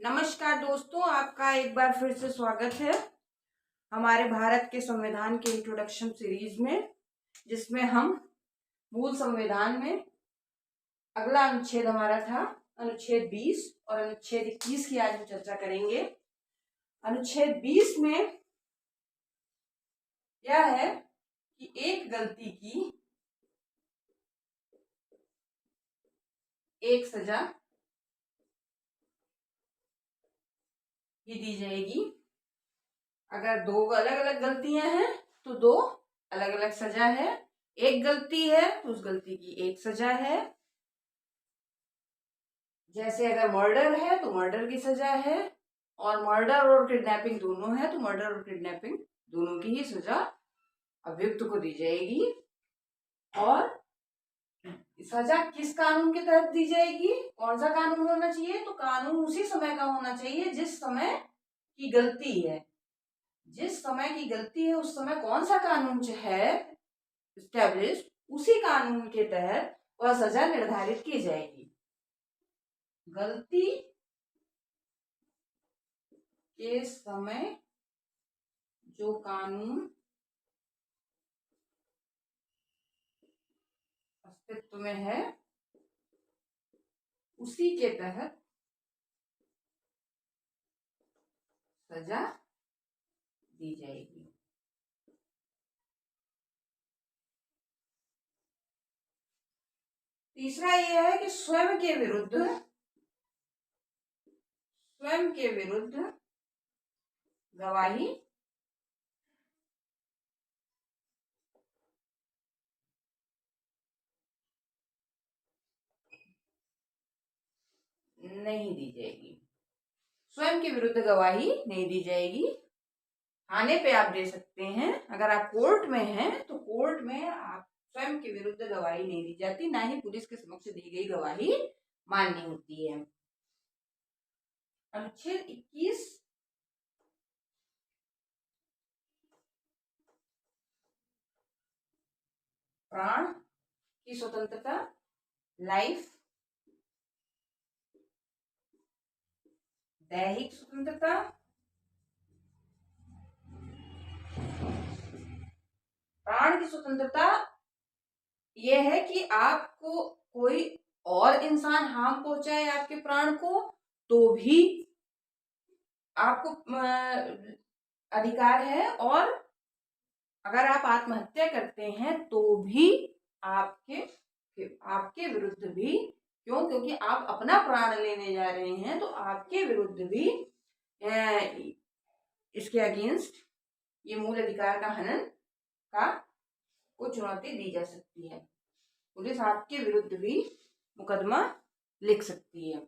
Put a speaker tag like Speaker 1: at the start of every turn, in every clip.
Speaker 1: नमस्कार दोस्तों, आपका एक बार फिर से स्वागत है हमारे भारत के संविधान के इंट्रोडक्शन सीरीज में, जिसमें हम मूल संविधान में अगला अनुच्छेद हमारा था अनुच्छेद 20 और अनुच्छेद 21 की आज हम चर्चा करेंगे। अनुच्छेद 20 में यह है कि एक गलती की एक सजा ही दी जाएगी। अगर दो अलग अलग गलतियां हैं तो दो अलग अलग सजा है। एक गलती है तो उस गलती की एक सजा है। जैसे अगर मर्डर है तो मर्डर की सजा है, और मर्डर और किडनैपिंग दोनों है तो मर्डर और किडनैपिंग दोनों की ही सजा अभियुक्त को दी जाएगी। और सजा किस कानून के तहत दी जाएगी, कौन सा कानून होना चाहिए, तो कानून उसी समय का होना चाहिए जिस समय की गलती है। जिस समय की गलती है उस समय कौन सा कानून है एस्टैब्लिश, उसी कानून के तहत वह सजा निर्धारित की जाएगी। गलती के समय जो कानून अस्तित्व में है उसी के तहत सजा दी जाएगी। तीसरा यह है कि स्वयं के विरुद्ध गवाही नहीं दी जाएगी। स्वयं के विरुद्ध गवाही नहीं दी जाएगी। थाने पे आप दे सकते हैं, अगर आप कोर्ट में हैं तो कोर्ट में आप स्वयं के विरुद्ध गवाही नहीं दी जाती, ना ही पुलिस के समक्ष दी गई गवाही मान्य होती है। अनुच्छेद 21 प्राण की स्वतंत्रता, लाइफ, दैहिक स्वतंत्रता, प्राण की स्वतंत्रता यह है कि आपको कोई और इंसान हार्म पहुंचाए आपके प्राण को तो भी आपको अधिकार है, और अगर आप आत्महत्या करते हैं तो भी आपके विरुद्ध भी, क्योंकि आप अपना प्राण लेने जा रहे हैं तो आपके विरुद्ध भी इसके अगेंस्ट ये मूल अधिकार का हनन को चुनौती दी जा सकती है। पुलिस आपके विरुद्ध भी मुकदमा लिख सकती है।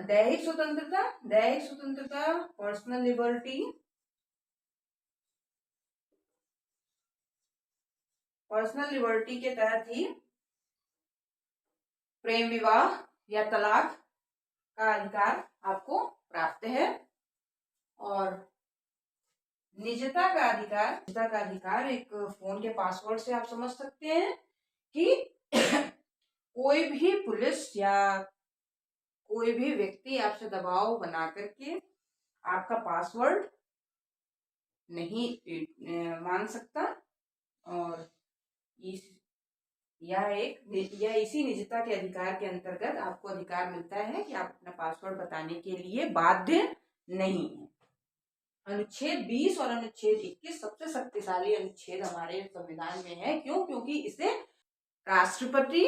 Speaker 1: दैहिक स्वतंत्रता, पर्सनल लिबर्टी, के तहत ही प्रेम विवाह या तलाक का अधिकार आपको प्राप्त है। और निजता का अधिकार एक फोन के पासवर्ड से आप समझ सकते हैं कि कोई भी पुलिस या कोई भी व्यक्ति आपसे दबाव बना करके आपका पासवर्ड नहीं मान सकता। और इसी निजता के अधिकार के अंतर्गत आपको अधिकार मिलता है कि आप अपना पासवर्ड बताने के लिए बाध्य नहीं है। अनुच्छेद 20 और अनुच्छेद 21 सबसे शक्तिशाली अनुच्छेद हमारे संविधान में है। क्यों? क्योंकि इसे राष्ट्रपति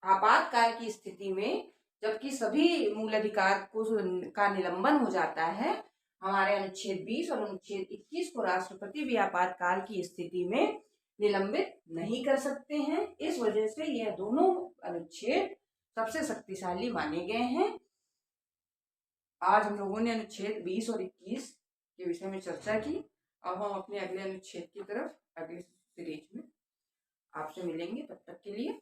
Speaker 1: आपातकाल की स्थिति में, जबकि सभी मूल अधिकार का निलंबन हो जाता है, हमारे अनुच्छेद 20 और अनुच्छेद 21 को राष्ट्रपति भी आपातकाल की स्थिति में निलंबित नहीं कर सकते हैं। इस वजह से यह दोनों अनुच्छेद सबसे शक्तिशाली माने गए हैं। आज हम लोगों ने अनुच्छेद 20 और 21 के विषय में चर्चा की। अब हम अपने अगले अनुच्छेद की तरफ अगले सीरीज में आपसे मिलेंगे। तब तक के लिए